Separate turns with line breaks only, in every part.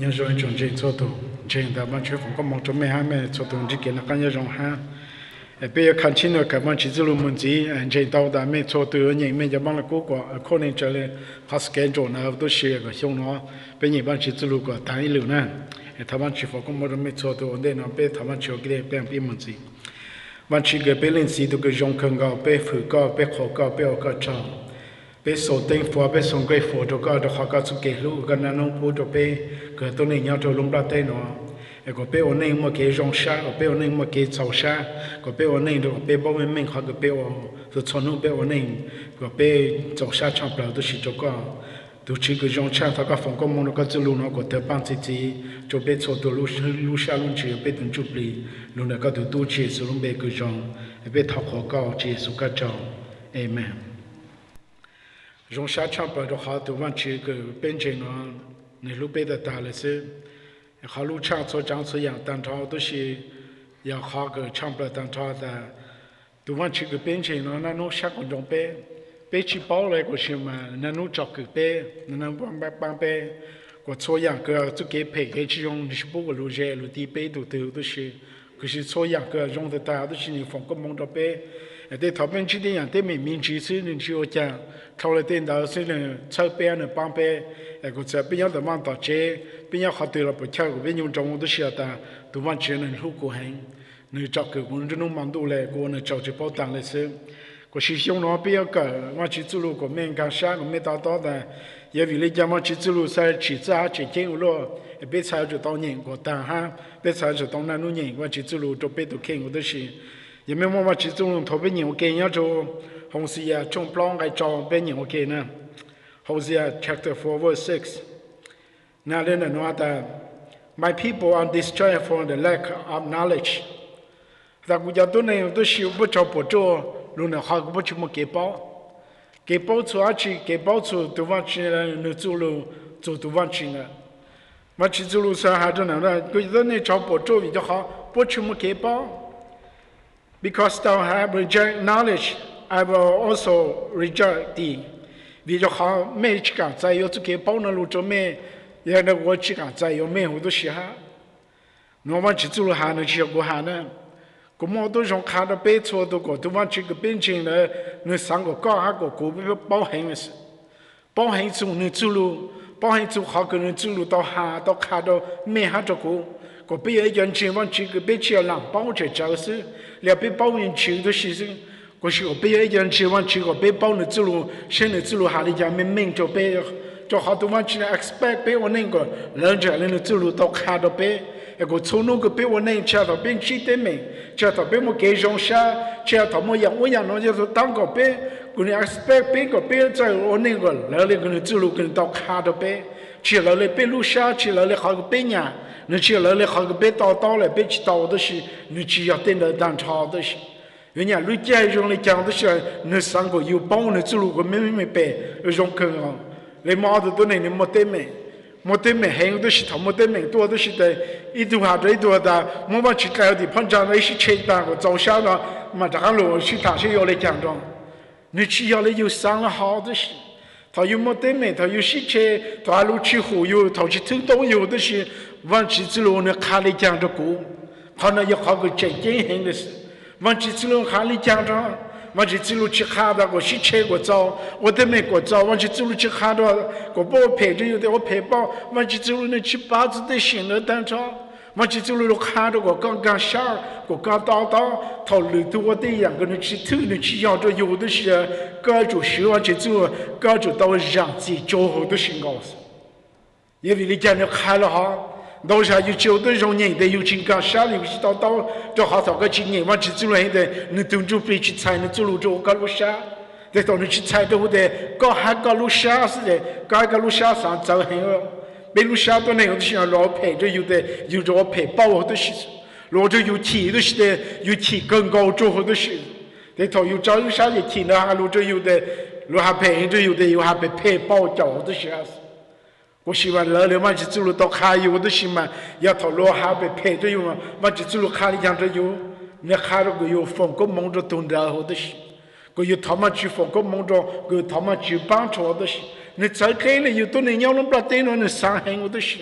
nhớ rồi chọn chuyện cho tôi chuyện ta bạn chưa phong có mong cho mẹ hai mẹ cho tôi chỉ kiến là cái nhớ rong ha bây giờ khăn chín rồi các bạn chỉ dùng một gì chuyện tàu đã mẹ cho tôi những mẹ cho bạn là cố quả khó nên trở lại pass cái chỗ nào tôi share cái xong nó bây giờ bạn chỉ dùng cái tài liệu nè他们去放个么子没做到，那那边他们去给别别么子，完去个别人是都个用空高，别副高，别考高，别个长，别手灯佛，别送给佛都高，都好高出给路，个那农夫都别个都那样都弄不得喏，个别我那么给用沙，个别我那么给造沙，个别我那都别包面面好个别我，就从那别我那个别造沙唱不了都是这个。都去个用车，他个放个么那个走路那个得帮自己，就别错到路下路去，别等住不离，路那个都多去，是路别个用，别讨好高，去苏个找，amen。用下唱不的好，都往去个边境呢，你路别的大了是，好路唱做长做样，但他都是要好个唱不但他的，都往去个边境呢，那弄下个用别。bé chỉ bảo lại của chị mà nó nuôi chọc cái bé nó băng bé của số dạng cái chỗ cái chỉ dùng chỉ bảo cái lúa dẻ lúa đi bé đồ đồ đó là cái số dạng cái dùng được ta đó là phòng cái mông đó bé để thảo bên chỉ để dạng để mình chỉ sử nên chỉ ở nhà thảo lại tiền đó sẽ là chơi bé là băng bé cái sẽ bây giờ tụi mình tạo chế bây giờ họ tự là bắt chơi của bên dùng trong đó là ta tụi mình chỉ nên hút của hành nên chọc cái cũng nó mang đồ lại của nó chọc chỉ bảo tàng lại sẽ có sử dụng nó bây giờ cái mà chỉ chú lu của mình càng sáng của mình tạo đó là bởi vì lý do mà chỉ chú lu sẽ chỉ ra chỉ kiến rồi bây giờ就到年过大哈bây giờ就到那路年我只chú lu就被都看我都是因为我只chú lu头边年我见要就红色呀中 plan 个照边年我见呢红色呀 chapter 4 verse 6那里呢说的 My people are destroyed for the lack of knowledge 但国家都呢都是不着不着lúc nào họ cũng chỉ một cái bao cho anh chị cái bao cho tụi bạn chị là nữ chủ lu cho tụi bạn chị là mà chị chủ lu sao hai đứa nào đó cái đó này cháu bảo cho vì cho họ bảo chỉ một cái bao because thou have reject knowledge I will also reject thee vì cho họ mẹ chỉ cả在有这个包呢路做咩也那我只cả在有咩我都是哈我们只主lu哈呢只有个哈呢ก็มองตัวจงขาดเป็ดชัวตัวก็ตัววันชิกเป็นจริงเลยเนื้อสังก็ก้าวหาก็กูไปป้องเห็นเลยป้องเห็นจู่เนื้อจู่ลูป้องเห็นจู่เขาก็เนื้อจู่ลูต่อหาต่อขาดไม่หาตัวกูก็ไปยันจริงวันชิกเป็ดเชี่ยวหลังป้องจะเจ้าสิแล้วไปป้องยันชิงตัวสิสิก็สิก็ไปยันจริงวันชิกก็ไปป้องเนื้อจู่ลูเช่นเนื้อจู่ลูหาได้ยังไม่มิ่งจะไปจะเขาตัววันชิก expect ไปวันนึงก็เริ่มจากเนื้อจู่ลูต่อขาดไปก็ชนก็เป็นวันนึงเชื่อต่อเป็นชีเต็มไหมเชื่อต่อเป็นโมเกจงชาเชื่อต่อโมอย่างวันอย่างน้อยจะตั้งก็เป็นคุณ expect เป็นก็เป็นใจวันนึงก็แล้วเลยคุณจู่ลูคุณต่อขาดไปเชื่อแล้วเลยเป็นลูกชาเชื่อแล้วเลยเขาก็เป็นเนี่ยนึกเชื่อแล้วเลยเขาก็เป็นต่อเลยเป็นจิตต่อ都是นึกเชื่อเต็มเลย当朝都是人家路家用来讲都是นึกสังก็อยู่ป้องนึกจู่ลูก็ไม่เป็น用更啊เลยมาตัวตัวไหนนี่หมดเต็มไหม莫得没还有都是他莫得没多都是的，一度下最多的，莫把去搞的碰上那些车单个早下了，嘛这个路去他是要来讲着，你去要来有伤了好的是，他有莫得没，他有些车，他路去忽悠，他去偷都有的是，往去之路呢看来讲着过，他那要好个真经行的是，往去之路看来讲着。我去走路去看到我是车过早，我都没过早。我去走路去看到，我把我陪着有的我陪包。我去走路那去包子的行了单车。我去走路都看到我刚下，我刚到，他路途我的样跟你去偷，你去要着有的是，各就需要去走，各就到让自己做好的行告诉。因为你讲你看了哈。到时候有交的容易的，有情感下里去到就好找个经验，我去走路的，你等住飞去踩，你走路就搞路下，再到你去踩的，搞还搞路下是的，搞一个路下上走很了，被路下到那有的时候老陪着有着我陪包好的事，老着有提的是的，有提更高做好的事，再到有找有啥也提呢，还路着有的，路还陪着有的，有还被陪包叫的事。我希望老了嘛去走路到海有的是嘛，要到老海被陪着有嘛，嘛去走路海里讲着有，那海了个有风个蒙着东的好的是，个有他们去风个蒙着，个他们去帮助的是，你再开了有多年要弄不得那伤害我的是，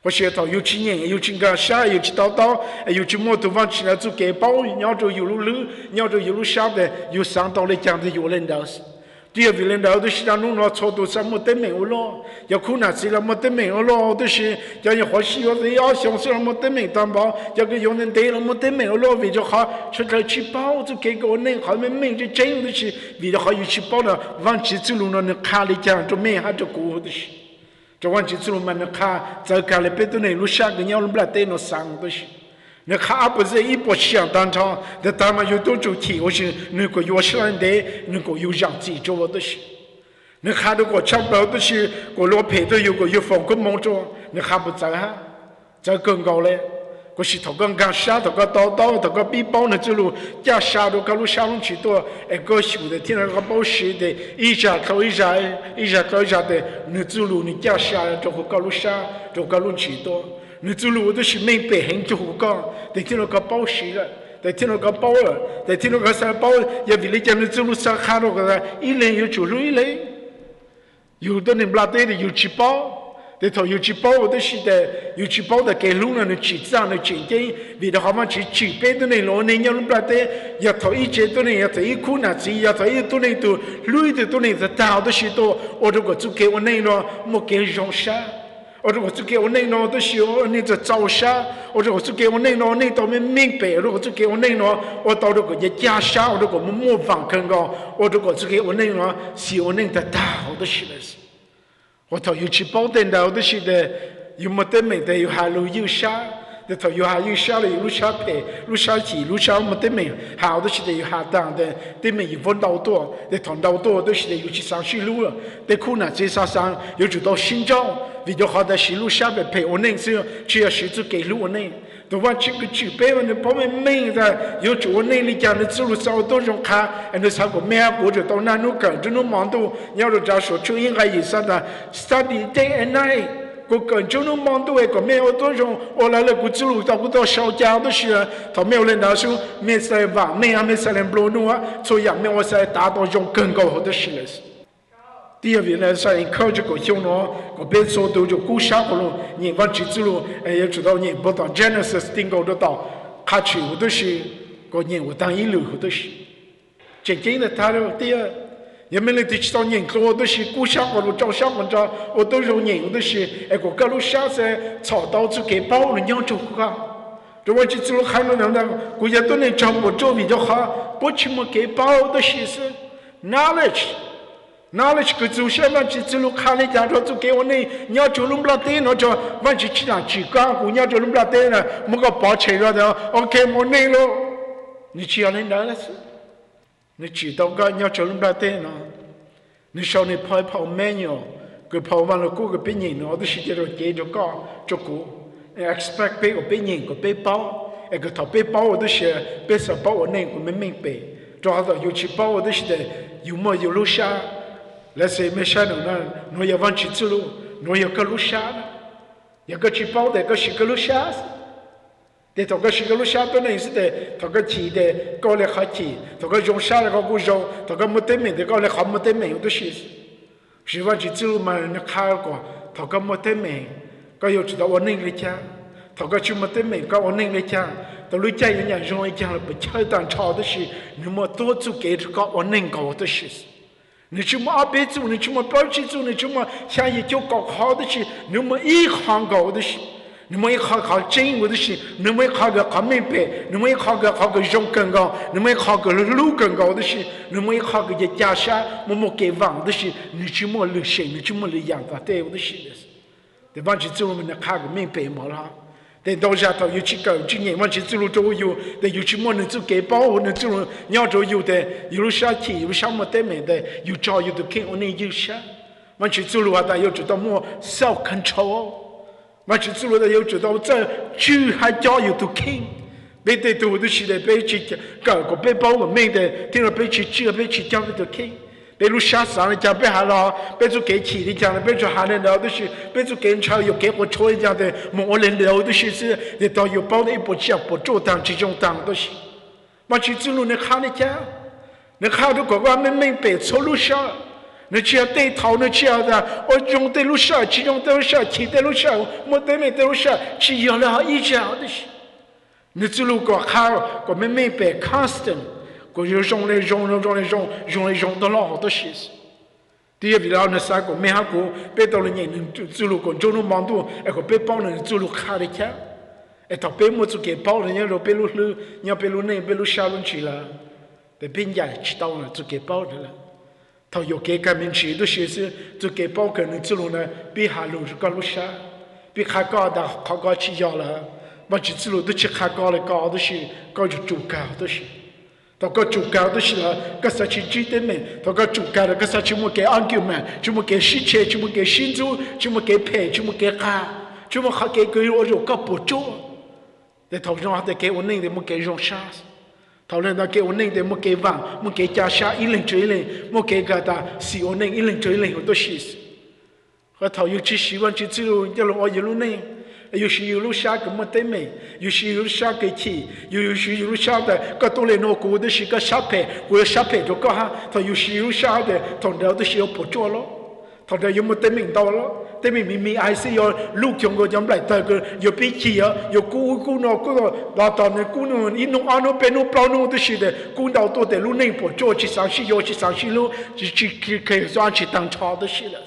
或是头有钱人，有钱个啥，有钱刀，有钱摩托往起来做给包，要着有路路，要着有路啥的，有上到来讲的有人道是。第二位领导就是让侬拿操作上没得名咯，要困难是了没得名咯，就是要有好喜要是要享受了没得名担保，要个有人对了没得名咯，为了好出来去包就给个人好没名就真有的是，为了好有去包了，往起走路了能看里讲就没还就过的是，就往起走路嘛能看，再看了别的那路下个鸟不来对那上的是。那看不是一波想当场，那他们有多主题，我是能够有些人的，能够有让自己做我的事。那看到过抢包的是，过老配的有个有风格梦中，那还不在哈，在更高嘞。我是头刚刚下头个刀，头个背包那走路，加下头个路下龙去多，个修的听那个包鞋的，一下头一下的，那走路你加下头个路下，头个路去多。你走路都是明白很就好讲，但听到个包时了，但听到个包了，但听到个啥包，也为了讲你走路上看到个一类有走路一类，有的人不拉对的有去包，但头有去包我都是的，有去包的给路了你去这样的经济，为了好嘛去别的人老人家不拉对，要头一节多人要头一苦难子，要头一多人都累的多人在打的许多，我如果就给我那了，没给容啥。我说我就给我内容的时候，你在照相。我说我就给我内容，你都没明白。我就给我内容，我到这个一家下，我这个模仿更高。我这个就给我内容，是我那个大好的事了是。我头有去保证到的是的，有没得没得有还路有下，的头有还有下了有路下配，路下起路下没得没，好的是的有还当的，对面有分到多，的同到多都是的有去上水路了，的可能这上有就到新疆。为了好的是路下边陪我那时候，只要是做给路我那，都往这个举办完的，旁边每个有做我那里讲的走路稍多种看，那啥个每个就到那弄跟着弄忙到，要是假说就应该有啥的 study day and night， 个跟着弄忙到个每个多种，我来了个走路到小家的时候，他没有人那时候没在玩，没在人不弄啊，所以没有在达到种更高的事了。第二位呢，是靠这个小诺，个别说都就故乡个路，你往去走路，也知道你不到 Genesis 顶高得到，他去我都是个人我当一路我都是，真正的他了第二，也没人提起到人，我都是故乡个路照相文章，我都有人我都是，个路下噻，草刀子给包了娘就个，这我去走路看到那国家都能找不着比较好，不去么给包的是 knowledge。knowledge 个走下嘛，去走路看了讲说就给我那，你要走路不拉对，那就往去去哪去干，你要走路不拉对呢，么个包车了的 ，OK 么那咯，你去要那哪了是？你知道个你要走路不拉对呢，你说你跑manual，个跑完了过个别人呢，都是这种接着搞就过 ，expect 别个别人个别包，个头别包我都是别说包我那个没明白，主要是有去包我都是的，有么有路下。来说没啥能呢，侬要往去走路，侬要个路下了，要个去包的，个是个路下，但他个是个路下都能是的，他个提的搞来好提，他个用下来个不用，他个没得名的搞来好没得名的是，是往去走路嘛，你看过，他个没得名，个要知道我能力强，他个就没得名，个我能力强，他路家人家容易讲了不恰当吵的是，你么多做给这个我能搞的事。你去么阿别做，你去么包去做，你去么像一就搞好的事，你么一行搞的事，你么一行考真我的事，你么一行个考明白，你么一行个考个用更高，你么一行个路更高的事，你么一行个一家乡么给忘的事，你去么旅行，你去么旅养的对我的事的是，对吧？去做我们的看个明白么啦？但到下头有去搞今年往去走路都有，但有去么能做给保护能走路，要着有的，有啥题有啥么得没的，有教育的看我能有啥，往去走路啊，大家知道么 self control， 往去走路的要知道这就还教育的看，别的都都是的，别去搞个别保护没的，听了别去教别去教育的看。别路下山的讲别还了，别做给起的讲的，别做还能聊的是，别做给超有给我错一讲的，我能聊的是，你到有包的一步讲不做当这种当的是，我去走路你看得讲，你看到哥哥没明白错路上，你只要对头，你只要的，我用对路上，其中对路上，其对路上，我对面对路上，只要了一家的事。你只路个靠，个没白 constant， 个就用来到了好多事。第一，为了那啥个没下个，别到了年龄只路个，中路忙多，个别帮人只路卡的钱，到别么子给包人家说别路路，你要别路内别路下路去了，但别人家知道了就给包的了。他有给个名气的学生，就给包个人之路呢，比下路是高路下，比下高的考高起要了，我去之路都去下高了高的是，高就主高的是，他个主高的是了，个啥去记得没？他个主高的个啥去么给 argument， 去么给事情，去么给新主，去么给配，去么给下，去么还给个我就个不做，但头上还得给我那的么给用啥？讨论到给我那的么给忘，么给家下一零追零，么给个的是我那一零追零好多事。和头有去习惯去之路，一路我一路那，有时一路下个么对没，有时一路下个起，有时一路下的个多来弄过的是个下配，我下配就个哈，他有时一路下的，同样都是要不做了，同样有么对明到了。แต่ไม่มีไอซีอยู่ลูกจงก็จำได้แต่ก็อยู่ปีเขียวอยู่กูนอกูเราตอนนี้กูนู่นอินุอานุเป็นนู่นเปล่านู่นตัวสิเดกูดาวตัวแต่ลูกนี่พอโจชิสังชิโยชิสังชิลูชิเคยสอนชิตังชอตัวสิละ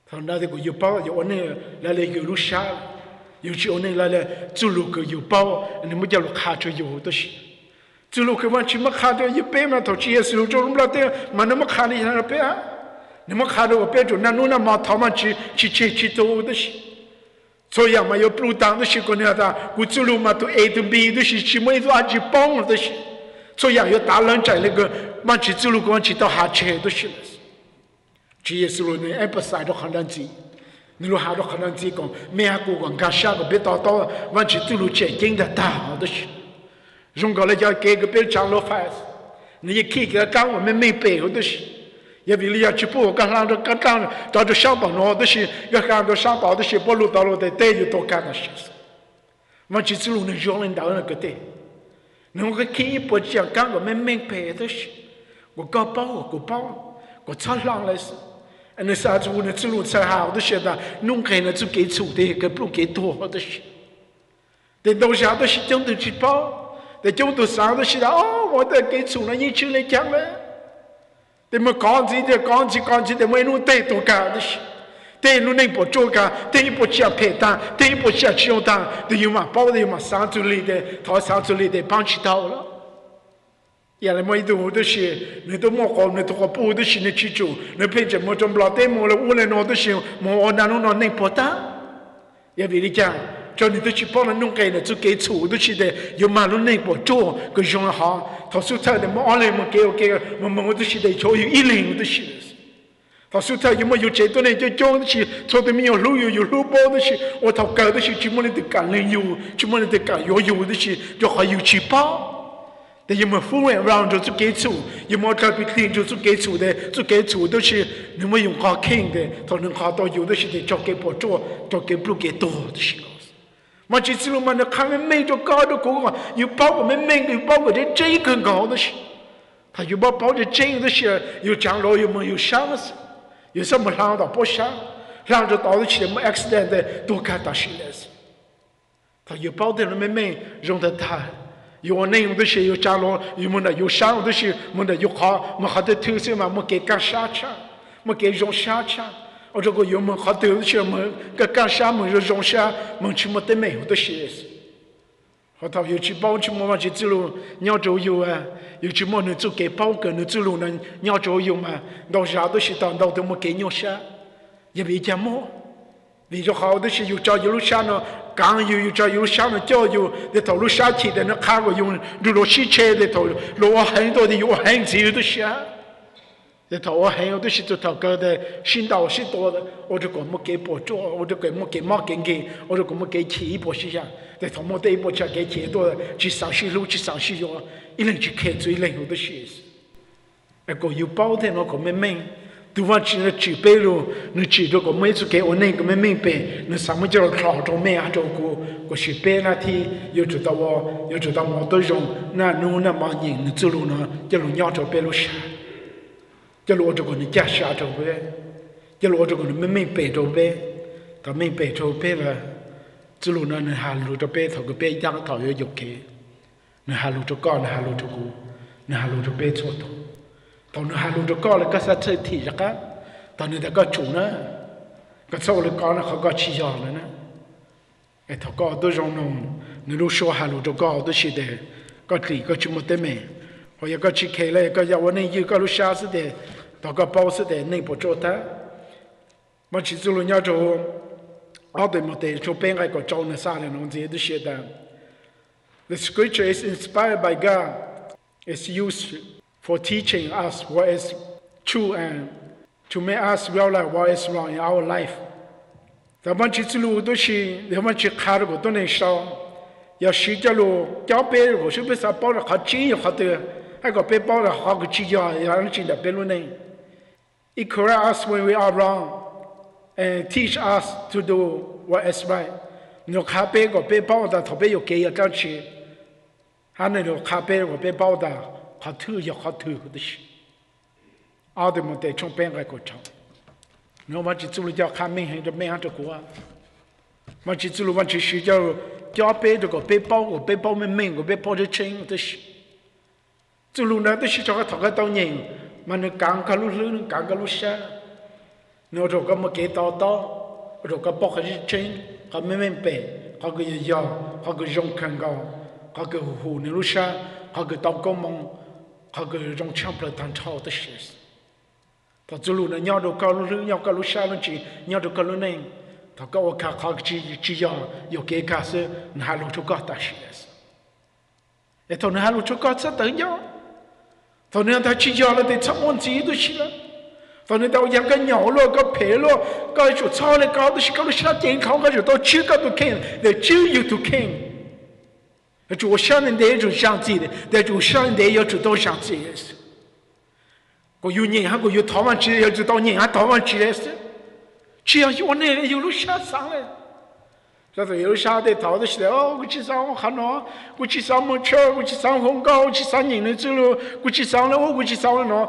ตอนนั้นก็อยู่เป้าอยู่อันนี้แล้วเลยอยู่ลูกชาอยู่ที่อันนี้แล้วเลยจู่ลูกก็อยู่เป้าอันนี้มันจะลูกขาดอยู่ตัวสิจู่ลูกก็วันชิมาขาดอยู่เป้มาตัวชีเอสลูกจงรู้แล้วแต่มันไม่ขาดนี่นะเป้อะ你们看到我别说，那弄那么他们去做的事，所以嘛有不当的事，可能他我走路嘛都 A 到 B 的事，什么都按去帮的事，所以有大人在那个嘛去走路光去到下车的事了。这也是路呢，哎不是都很难记，你路还都很难记讲，没下过讲，干啥个别到往去走路去经的大的事，用过来叫给个别长老法，你一看个讲我们没背后的事。也为了要去补，刚让着刚刚到这上班弄的是，要看到上班的是不路到路的带有多干的事情。我去走路能用人到那个的，那我看一波讲刚我们明白的是，我搞包，我操浪来是，那啥子我那走路才好的些的，弄开那就给出的，给不给多的是，但到下的是讲的去包，但讲到啥的是的哦，我得给出了，你去来讲了。แต่เมื่อก่อนที่แต่ไม่รู้เตะตัวกันดิแต่รู้ในปวดโจกันแต่ปวดเชียเพตาแต่ปวดเชียชิโอตาแต่อยู่มาเป้าแต่อยู่มาสามจุลีแต่ทอสามจุลีแต่ปังชิดเอาละอย่างไรไม่ดูดิสิในตัวหมอกในตัวปูดิสิในชิจูในเพื่อนจะมาจมปลาเต้มเลยอ้วนเลยนอนดิสิมอนานุนอนในปวดตาอย่างนี้จ้าจน你都去帮人弄给了，就给处都去的，有马路内部做个用好，他说他的么安来么给我都是的，就有一零都是的。他说他有么有这多呢，就讲的是，做的没有路有路包的是，我他搞的是专门的干人有，专门的干有的是，就还有去包。但有么氛围让着就给处，有么特别听就给处的，就给处都是你们用好看的，他能看到有的是的，就给不做，就给不给多的是。嘛，这次路嘛，那看没就高的高嘛，有包我们没有包我的这更高的是，他有包的这的是有长老有没有伤死，有什么让到不伤，让着到的去么 accident 的都看到是了是，他有包的人没用的他，有那用的是有长老有么的有伤的是么的有好，么好的特色嘛，么给干啥吃，么给用啥吃。我这个有门好多些门，个干啥门就种啥门去么得没有的些事。好到有去包去么嘛去走路，鸟就有啊，有去么能走给包个能走路能鸟就有嘛，到啥都是到都么给鸟啥，也没讲么，为着好的是有找有路啥呢，刚有找有啥呢叫有，在头路啥去的那看过用路西车的头路很多的有很少的啥。在头我很有的是做头个的，新到是多的，我就讲么给补助，我就讲么给毛给，我就讲么给起一波是样，在头么的一波钱给钱多的，去上西路去上西药，一人去开最人有的是，那个有包的那个妹妹，对方去那举杯路，你举这个妹子给我那个妹妹杯，你什么叫考着妹啊？这个我是杯那天又知道我都用那弄那么人，你走路呢，叫人要着杯路啥。叫罗这个你家下周呗，叫罗这个你没背周呗，他没背周呗了，之路呢你还路这呗，他个呗养他有有给，你还路这个，你还路这个，你还路这呗错的，他你还路这个了，个啥子体着个，他你那个主呢，个手里搞呢，他个起药了呢，哎，他搞都让弄，你都说还路这个都是的，个地个什么的没。我一个去开了一个要我那一个路下是的，到个包是的，内部做的。我去走路要做，奥对么的，做边个个做那啥的，弄这些都写的。The scripture is inspired by God. It's used for teaching us what is true and to make us realize what is wrong in our life. 咱们去走路都是，咱们去看这个都能少，要学着路，教别人我是不是包着好经验好的。I got people that have a It corrects us when we are wrong and teach us to do what is right. No happy got people that have a gay country. And no happy got people that have two your hot two dish. All the money chong pen like a chong. No much to the coming the man to go up. Much to want to shoot your job pay to go people or people may go people to change the ship. 走路呢，都是这个头个到人，嘛你讲个路路，讲个路下，你这个么给到到，这个包还是真，还没明白，还个要，还个用看高，还个湖你路下，还个到个梦，还个用抢不了单超的事。他走路呢，要这个路路，要个路下路去，要这个路呢，他跟我看，还个只要有给卡是，你还路这个大事的。哎，他你还路这个啥等样？他那他去家了，得出问题都是了。他那到养个鸟了，个陪了，个就操了，搞的是搞的下健康，个就到吃个都看，得只有都看。就我想人得就想自己的，但就想人得要知道想自己的事。我有人还我有台湾去，要知道人还台湾去的事。只要我那有路下上来。这是有啥的逃的是的哦，我去上我看喏，我去上门车，我去上红高，我去上人的走路，我去上了我去上了喏，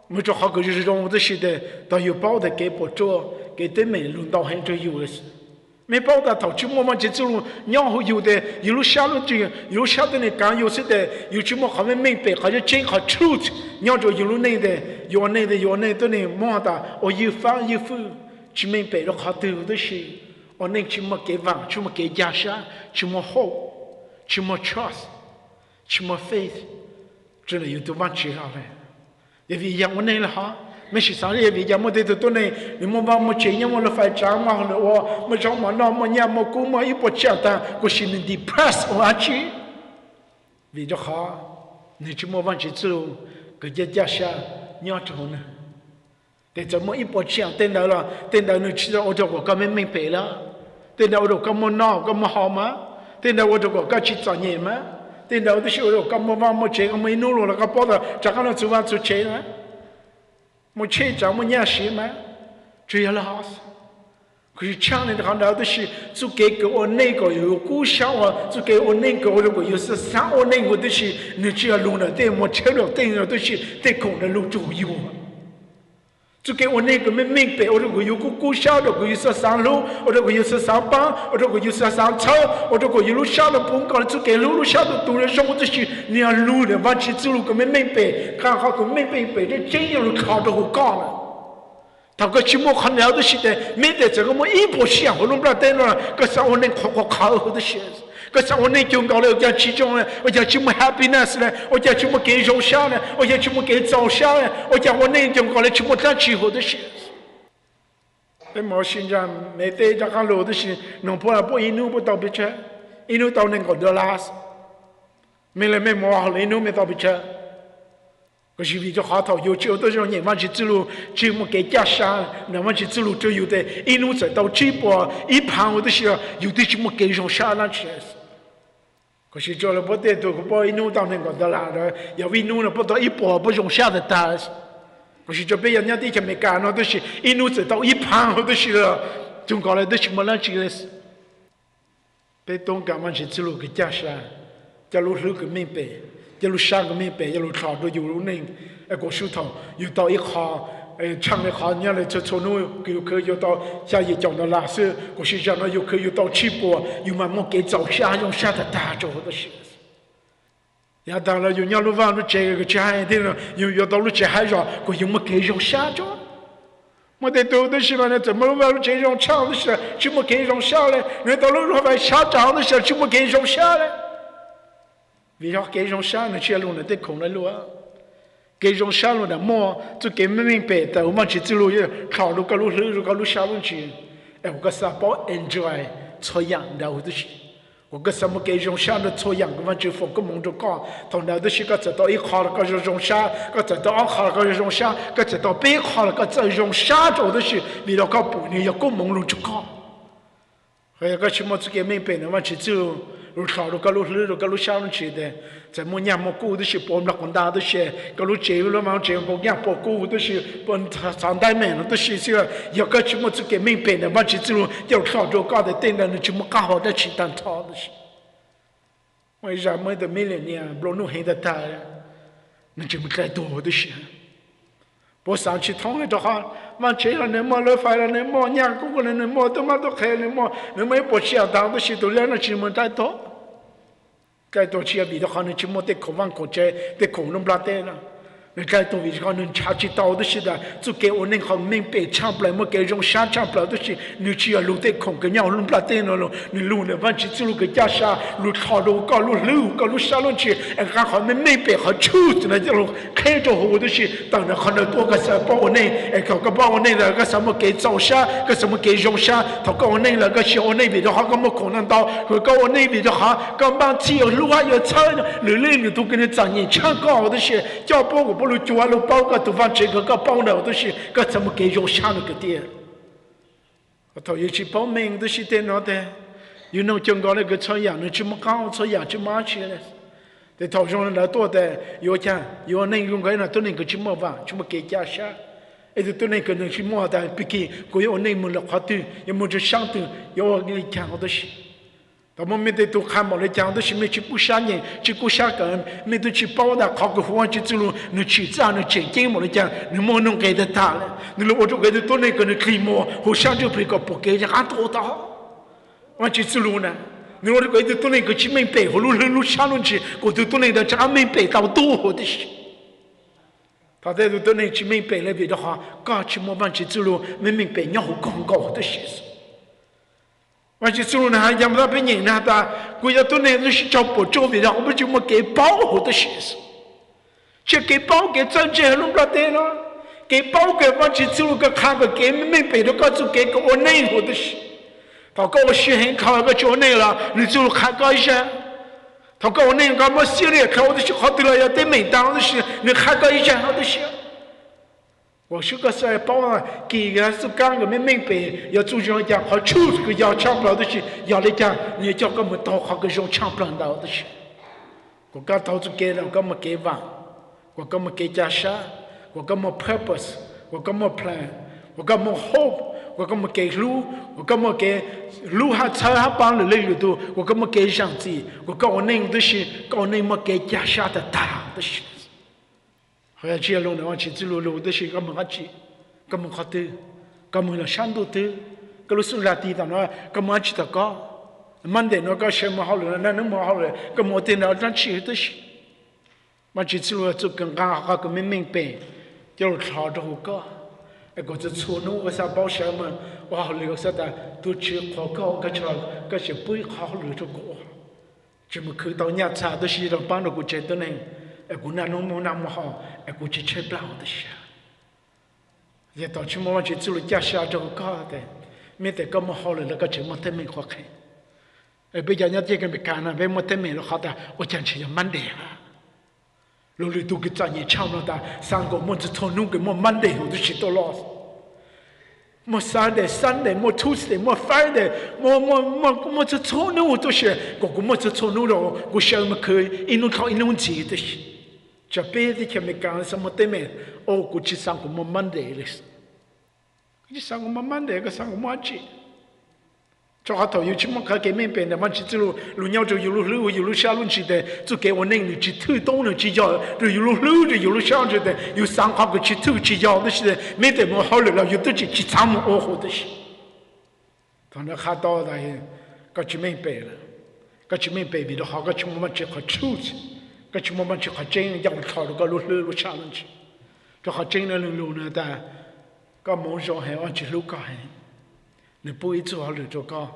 我就好个就是让我的是的，到有包的给不着，给对面轮到很多有的是，没包的头去慢慢去走路，然后有的一路下路这个，一路下的呢讲有些的，有什么还没明白，还是真好 truth， 然后一路内的，有内的有内的呢，慢的，我有方有负，去明白了好多的是。我那去么给望，去么给家乡，去么 hope， 去么 trust， 去么 faith， 这里有多万去好嘞。因为样我那了哈，没事上因为样我得都那，你么把么钱样我了发展嘛了我，么找么那么样么姑么一不简单，我心里 depressed 我去，为着好，你去么往去走，个家乡你要做呢？但怎么一不讲，等到了，等到你知道我这个根本明白了，等到我这个么闹，个么好吗？等到我这个该去做年吗？等到的时候个么往么这个么努了个包的，这个呢做完做钱吗？么钱怎么样些吗？只要了好事。可是强烈的看到的是，就给个我那个有故乡啊，就给我那个我如果有是三我那个的是，你只要路了，对么车了，对了都是对空的路左右。就给我那个没明白，我说我有个故乡的，我有是上路，我说我有是上班，我说我有是上车，我说我一路下的不搞，就给路下的多人说我这些你要路的，往起走路个没明白，看好个没明白的，真有人考得好高了。他个期末看了的是的，没得这个么一步想，我弄不了等了，个上我能考好的些。个上我那种搞了，我讲其中呢，我讲什么 happiness 呢？我讲什么给肉下呢？我讲什么给早下呢？我讲我那种搞了什么当气候的事。那么现在没得这个路的是，弄破了不一路不到不车，一路到那个的拉斯，没了没摸好了，一路没到不车。可是为咗下頭要照到讓人們去走路，去麼給家鄉，人們去走路就有的，一路走到這波，一旁我都是有的什麼給上下那些。可是做了不得，都不一路到那個的啦的，要一路呢不到一波不上下的大。可是這邊人家啲就沒幹，我都是一路走到一旁我都是了，中國來都什麼那些的。被東港們去走路給家鄉，走路路個明白。一路上個明白，一路靠到有路呢，个手头又到一下，唱一下，伢来这从那又可又到下一讲到拉丝，个是讲到又可又到起波，又慢慢给早下用下的大着的是。呀，当然有伢路往路这个家的了，又到路这还说，个又没给用下着。我得多的时候呢，怎么往路这种唱的时候，就没给用下来；那到路路往下涨的时候，就没给用下来。为啥给用下呢？这路呢得空了路啊。给用下路的么，就给明白的，我们去走路也考路个路路个路下路去，我个啥包 enjoy 错样的我都是，我个什么给用下的错样，我们就放个梦中讲，同样都是个走到一考了个用下，个走到二考了个用下，个走到八考了个走用下做的是，为了个半年要个梦中就讲，还有个什么就给明白的，我们去走。路考路个路路个路下路去的，在么伢么过的是帮那广大的些，个路接了嘛接不伢不过的是帮长代们了的是些，有个什么就给明白的，我去走路要考着搞的对的，你怎么搞好的去当操的是？为啥么的没人呢？不弄黑的他呀？你怎么该多的是？我上去通了的话，往这了你么了发了你么伢公公了你么都嘛都开你么，你么不下当的是都两个只么太多。该多吃比的话，你只么得口往口这得口弄不拉得了。你该多为啥你查起到的是的，就给我那好明白唱不来，么给种啥唱不来的是，你只要路得空，跟nhau弄不拉得了，你路呢往起走路个家啥，路靠路高路路高路下路去，刚好没明白好处子呢，就路开着我的是，当然可能多个啥帮我那，个帮我那了个什么给走下，个什么给用下，他跟我那了个小我那边的话，咁么可能到，佢跟我那边的话，咁帮只有路还有车，你都跟你讲你唱高的是，叫帮我不。路抓路包个都放这个包了都是个怎么给用下那个点？我头一去报名都是电脑的，有那讲高那个车样，你怎么搞车样就买去了？在头上那多的有钱有那用个那都那个怎么办？怎么给加下？都那个那去买的，毕竟我有那么了花的，有么就想的有你讲好的是。他们没得都看嘛，来讲的是没去不下人，去不下个，没得去包的，考个户去走路，你去这你钱给我来讲，你莫弄给的他了，你如果就给的多那个你可以摸，互相就别个不给人家多大，我去走路呢，你如果给的多那个去没背，或路下路去，我都多那个这没背到多的是，他在都多那去没背那边的话，刚去莫办去走路，没明白要广告的些事。我去走路呢，还讲不到别人呢，他国家都那都是找不着的，我们就没给保护的些事，这给保给政治还弄不得了，给保给我去走路个看个给没背的个就给个我内湖的事，他跟我学很考个就内了，你走路看个一下，他跟我那个么系列看我的是好的了，要得没当的事，你看个一下好的事。我说个是包啊，给个是讲个没明白，要主张讲好处个要抢不了的是，要来讲你叫我们到好个用抢不到的是，我刚到处给了，我们给完，我们给加啥，我们 purpose， 我们 plan， 我们 hope， 我们给路，我们给路还车还帮了累了都，我们给上子，我告我那的是，告我那么给加啥的大的是。好像这路呢，我去走路的是，我们去，我们好的，我们了山都的，我们苏拉地的呢，我们去的高，满的那个什么好了，那么好了，我们的那张去的是，我去走路就跟刚好个没明白，就吵着个，我就错弄个啥保险嘛，我好了啥的，都去考高个去了，个是不好了就过，怎么去到人家都是让帮着我觉得呢？我那弄么那么好，我去吃不了的事。也到处我去走了家下这个搞的，没得这么好了，那个怎么得没好看？别人家这个没干了，别么得没了好的，我讲起要慢点啊。路里都给专业唱了的，三个么子从弄个么慢点，我都去到了。么Sunday，么 Tuesday， 么 Friday， 么这从弄我都是，我么这从弄了，我想么可以一弄靠一弄接的是。这别的前面讲什么对面，哦，我去上个么慢的了是，你上个么慢的，个上个么急， cho họ thầu yêu chỉ mong cái mình bên là mà chỉ từ lúc nhau rồi yêu lúc xa luôn chỉ để cho cái vấn đề chỉ thứ tốt nữa chỉ cho rồi yêu lúc xa rồi để yêu sang học cái chỉ thứ chỉ cho đó là mình để mà học了yêu都只参谋好的是，他那看到的个只明白了，个只明白为了好个只么只好处子，个只么只好真要考了个路xa luôn chỉ，就好真的路呢但个梦想还往只路个还。你不会做好了就搞，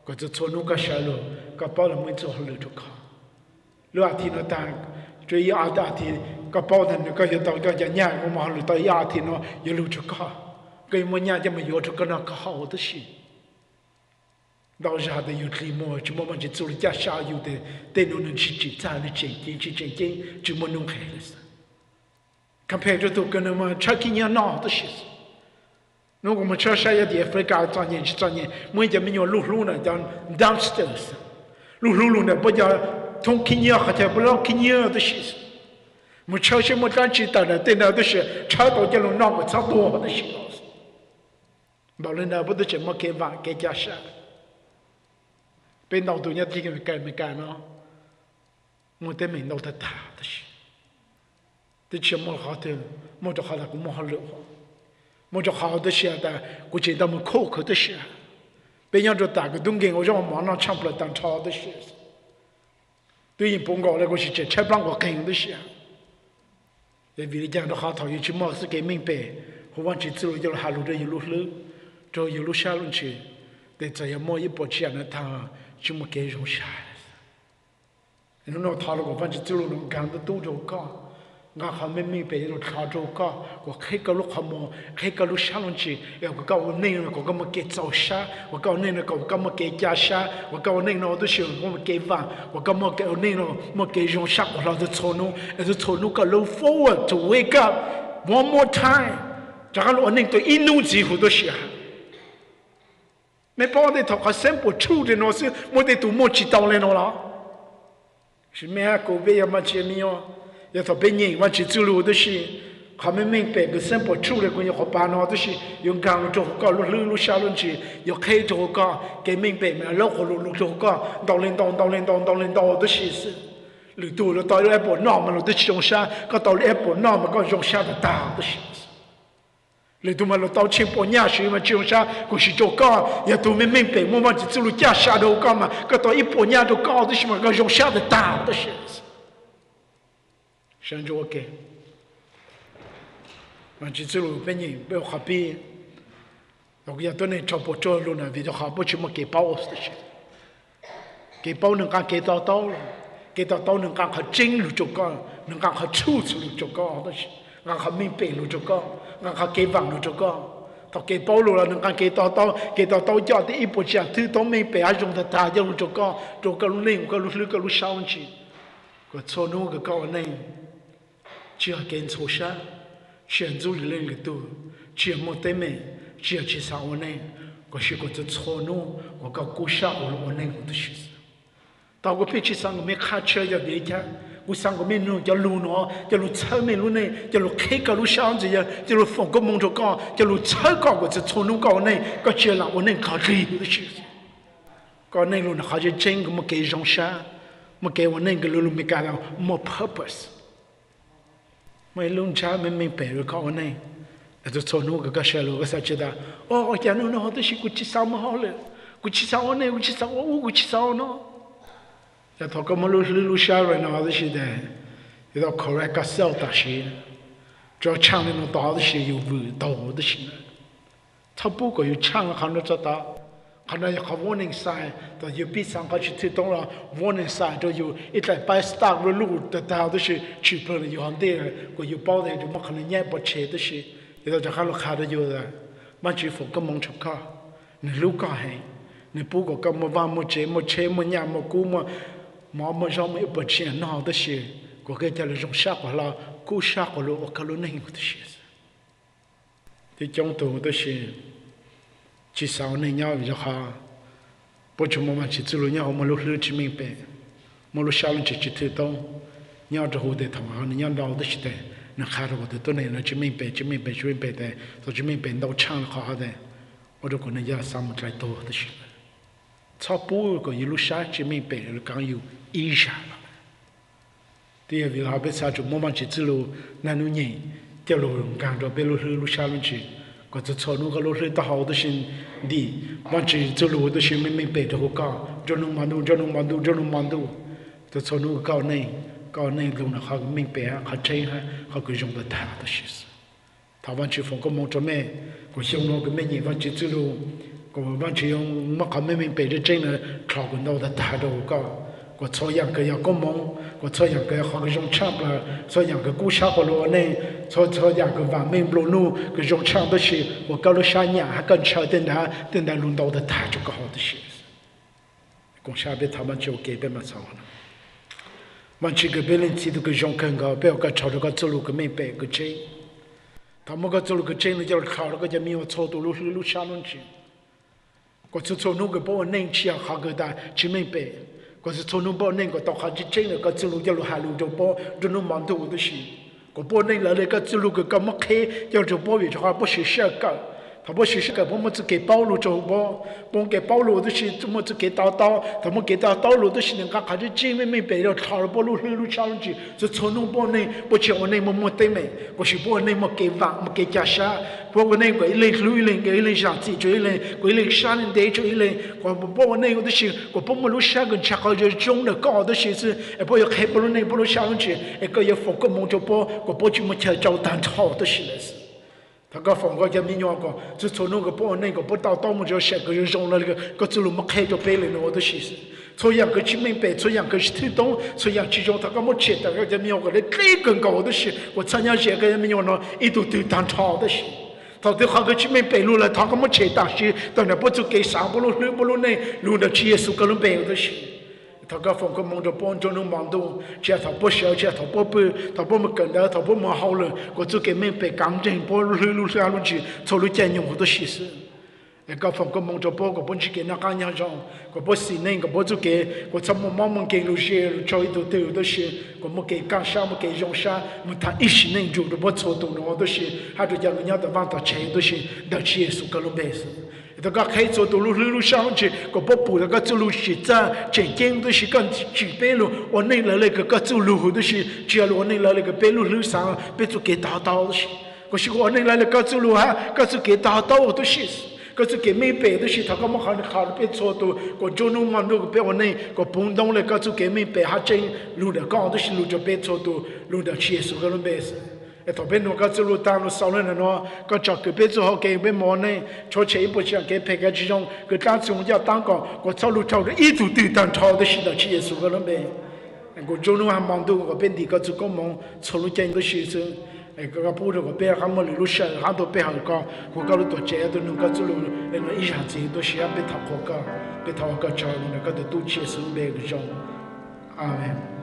或者做那个小路，搞包了没做好了就搞。如果天那单，最亚大天，搞包的那个要到个人家我们好了到亚天那一路就搞，给我们家就没有这个那个好的事。到时候的有题目，就我们就做了家下游的，对侬能去在的前进，就没弄开了噻。看拍着都跟那么吃几年闹的事。如果我们吃啥也得回家赚钱，每天没有路呢，叫 downstairs， 路呢不叫通几年，或者不老几年的事。我吃什么东西的呢？对那都是吃到这种那么差多的事。老人呢不都这么给饭给家啥？被闹到人家这个没干呢？我得没闹得大的事，这吃么好的，么就好了，我么好了。我就好的些的，我觉得我们口的些，别人就打个东西，我让我马上唱不了当抄的些，对于不搞那个是这吃不让我跟的些，也为了讲的好讨厌去冒是给明白，我忘记走了就哈路的一路，就一路下路去，但这也没一波钱呢，他就没给容下来，然后他那个忘记走了，能干的都就搞。ngã họ mới mình về rồi tháo trâu co, và khi cái lúc họ mua, khi cái lúc sáng luôn chỉ, và cái nên là có một cái giàu sa, và cái nên là có một cái giá sa, và cái nên là đó là một cái vàng, và cái một cái nên là một cái dòng sắc củaเราจะโชว์นู้จะโชว์นู้ก็ look forward to wake up one more time, จากนั้นเราเนี่ยตัวอินูจีหูตัวเสียไม่พอได้ถอดเขาเส้นปวดชูเดนอซึ่งไม่ได้ตัวมั่วจิตเอาเลยเนาะใช่ไหมฮะกูเบียมาเชียร์มีอ๋อ要他别人往去走路的是，他们明白个生活出来个要好办好的是，用讲做个路下路去，要开做个，给明白没？老好路做个，到领导的事是，路多了到了一步那么了的上山，个到了一步那么个上山的大的事。你都嘛了到前半年时嘛上山，个是做个，也都没明白，我们就走路家下头个嘛，个到一半年都搞的是嘛个上山的大的事。想着我给，完之后别人不要合并，我要到那超不着路呢，为了好不去么给包的事，给包能干给到了，给到能干和真路做个，能干和处处路做个的事，俺和明白路做个，俺和给网路做个，他给包路了能干给到家的一步讲，推到明白用的大家路做个路领个路上去，个错弄个高呢。只要跟错啥，选择里人里头，只要没得没，只要去啥我呢，我是个这错弄，我搞故事我呢我都是。到我平时上我没开车要别家，我上我没弄叫路喏，叫路车没路呢，叫路开个路上子呀，叫路放个梦着搞，叫路车搞我这错弄搞呢，个只让我呢搞这个事。搞呢路呢好像真个没给上啥，没给我那个路没干到没 purpose。ไม่ลุงช้าไม่เปรย์เขาเนี่ยแต่ส่วนนู้นก็เชื่อลูกก็สัจจะโอ้ยนู้นเขาต้องชิกุชิสาวมาเลยกุชิสาวเนี่ยกุชิสาวเนาะแต่ถ้าก็มาลุช้าเลยนะก็สิได้ที่เรา correct ก็เซลตัดสิจะช่างเนี่ยเราต่อได้สิอยู่วิต่อได้สิถ้าปุ๊กก็อยู่ช่างเขาเนี่ยจะต่อขณะที่เขา warning sign แต่อยู่ปีสังกัดที่ตรงเรา warning sign จะอยู่อีกแต่ไป start รู้แต่ดาวด้วยชีพเลยอยู่หันเดียก็อยู่เป้าเนี่ยอยู่มันขณะนี้ปวดเชดด้วยที่เราจะเข้าลูกค้าได้อยู่เลยมันชีพก็มองชุกข้าในลูกก็ให้ในปุ๊กก็มาว่ามาเชมาหยามากู้มาจอมมาปวดเชดน่าด้วยก็แค่จะเลยจงชักว่าเรากู้ชักว่าเราก็รู้ในหัวด้วยที่จงตัวด้วยchỉ sau này nhau vì họ bố chú mà chỉ tự lo nhau mà lúc lứa chỉ mình bé mà lúc sau chỉ tự tông nhau cho hồ để thằng họ nhau đau đó chỉ nó khai ra cái này nó chỉ mình bé đấy rồi chỉ mình bé đau chăng họ đấy ở đó còn này giờ sao một trái to đó chỉ 超波个一路下去明白了讲有影响了。第二个，好比啥就慢慢去走路，那路人掉路讲着别路下路去，个这草路个路去到好多心的，往去走路都是明白着个讲，就能忙度，这草路搞内路呢，好明白啊，好真哈，好个用的大的事实。他往去放个梦着咩，个小路个咩人往去走路，个往去用么个明白着真呢，靠个脑袋大着个讲。个草样个要个梦，个草样个好个用唱了，草样个故乡个路呢，草样个完美路路个用唱的是，我搞了3年还更长，等他轮到的他就个好的事。讲下边他们就改变嘛操了，完这个别人知道个用更高，不要个朝着个走路个明白个真，他们个走路个真呢，就靠了个就没有操到路下路去，个走路个把我能吃啊，好个的去明白。ก็จะทนุบนี่ก็ต้องหาจิตใจเนี่ยก็จะรู้จะรู้หารู้จะบ่จะรู้มันตัวตัวสิก็บ่นี่แล้วเลยก็จะรู้ก็มักเคจะจะบ่อยู่จะหาบ่เสียก็ถ้าบ่เสียก็บ่มันจะเก็บเป้ารู้จะบ่เก็บเป้ารู้ตัวสิจะมันจะเก็บต่อถ้ามันเก็บต่อรู้ตัวสิเนี่ยก็หาจิตใจไม่ไปแล้วถ้าบ่รู้ชาลูจะทนุบนี่บ่เชื่อนี่มันเต็มก็สิบ่นี่มันเก็บว่างมันเก็บจ่าชาพวกนี้ก็อีเล่ลุยเล่ก็อีเล่ชาติก็อีเล่ก็อีเล่ชาติเดชก็อีเล่ก็พวกนี้ก็ตัวสิก็พวกมันรู้ชากันชักเขาจะจงเนี่ยก็ตัวสิ是พวกเขา不รู้นี่不รู้ชาลูก็ยังฟังก็มองจะก็จะมันจะเจ้าตันท้อตัวสิเลย他个房个就没鸟个，就从那个包那个不到到么就写个就用了那个走路没开就背了那我的意思。从样个去明白，从样个去听懂，从样去用他个没切，他个就没有个来更高的事。我参加写个也没有呢，一度都当超的事。他对好个去明白路了，他个没切大事，当然不就给啥不路呢，路的去耶稣个人背的事。他个房个忙着帮助侬忙到，只他不小，只他不背，他不么跟到，他不么好了，我就给明白讲真，不路下路去，走路见用好多事实。那个房个忙着帮个本去给那个人上，个不是那个不就给，我怎么慢慢给路些，做一都有的些，我们给干啥，么给用啥，么他一时能做的不错动的好多些，还就讲人家的往他钱都是，到去耶稣个路背是。他个开走道路上去，个不补那个走路实在，前景都是跟举背路，我那来那个走路都是，只要我那来那个背路上，背就给打倒的是，可是我那来那个走路哈，个就给打倒都是，个就给没背的是，他个么喊背错到，个就弄嘛那个背我那个碰到那个就给没背，还真路的高都是路就背错到，路的去是个人背是。头边那个走路当路少了呢喏，个找个别做好给别忙呢，坐车一不想给配个这种，个当时我叫当个，我走路走的一路都当超的是的，去耶稣个人呗。我走路还忙到个边地个做个忙，走路见个学生，个不着个边还没路上，还都边上个，我搞了多节都能个走路，那一下子都是要被他个，被他个找那个都去耶稣呗个种，阿门。